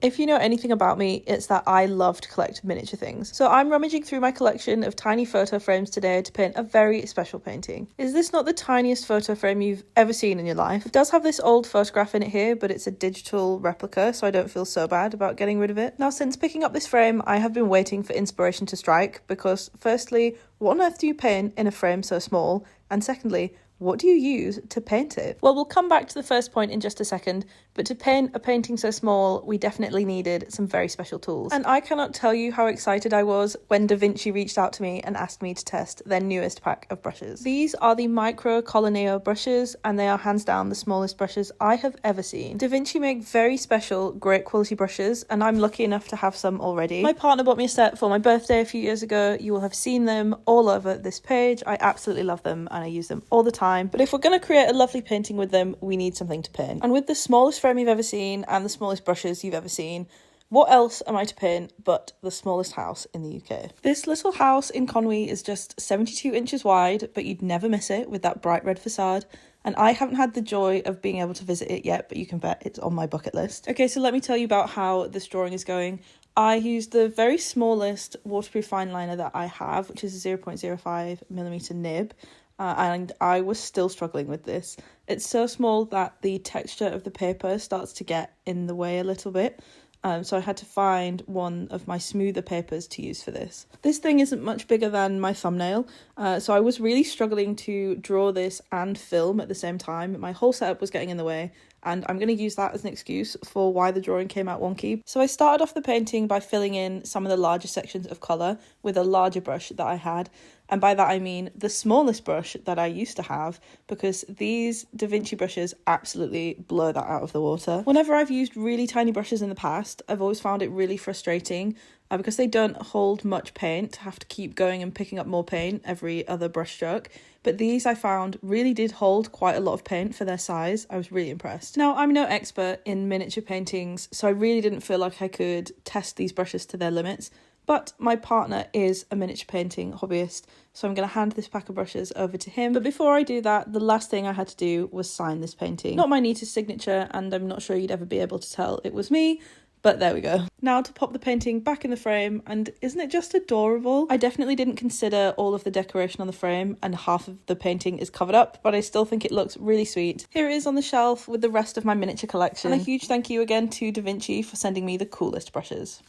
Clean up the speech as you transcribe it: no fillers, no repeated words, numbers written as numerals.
If you know anything about me, it's that I love to collect miniature things. So I'm rummaging through my collection of tiny photo frames today to paint a very special painting. Is this not the tiniest photo frame you've ever seen in your life? It does have this old photograph in it here, but it's a digital replica, so I don't feel so bad about getting rid of it. Now, since picking up this frame, I have been waiting for inspiration to strike because, firstly, what on earth do you paint in a frame so small? And secondly, what do you use to paint it? Well, we'll come back to the first point in just a second, but to paint a painting so small, we definitely needed some very special tools. And I cannot tell you how excited I was when Da Vinci reached out to me and asked me to test their newest pack of brushes. These are the watercolour brushes, and they are hands down the smallest brushes I have ever seen. Da Vinci make very special, great quality brushes, and I'm lucky enough to have some already. My partner bought me a set for my birthday a few years ago. You will have seen them all over this page. I absolutely love them and I use them all the time. But if we're going to create a lovely painting with them, we need something to paint. And with the smallest frame you've ever seen and the smallest brushes you've ever seen, what else am I to paint but the smallest house in the UK? This little house in Conwy is just 72 inches wide, but you'd never miss it with that bright red facade. And I haven't had the joy of being able to visit it yet, but you can bet it's on my bucket list. Okay, so let me tell you about how this drawing is going. I used the very smallest waterproof fine liner that I have, which is a 0.05mm nib. And I was still struggling with this. It's so small that the texture of the paper starts to get in the way a little bit. So I had to find one of my smoother papers to use for this. This thing isn't much bigger than my thumbnail, so I was really struggling to draw this and film at the same time. My whole setup was getting in the way, and I'm going to use that as an excuse for why the drawing came out wonky. So I started off the painting by filling in some of the larger sections of colour with a larger brush that I had. And by that I mean the smallest brush that I used to have, because these Da Vinci brushes absolutely blow that out of the water. Whenever I've used really tiny brushes in the past, I've always found it really frustrating because they don't hold much paint. I have to keep going and picking up more paint every other brush stroke. But these I found really did hold quite a lot of paint for their size. I was really impressed. Now, I'm no expert in miniature paintings, so I really didn't feel like I could test these brushes to their limits. But my partner is a miniature painting hobbyist, so I'm going to hand this pack of brushes over to him. But before I do that, the last thing I had to do was sign this painting. Not my neatest signature, and I'm not sure you'd ever be able to tell it was me, but there we go. Now to pop the painting back in the frame, and isn't it just adorable? I definitely didn't consider all of the decoration on the frame, and half of the painting is covered up, but I still think it looks really sweet. Here it is on the shelf with the rest of my miniature collection. And a huge thank you again to Da Vinci for sending me the coolest brushes.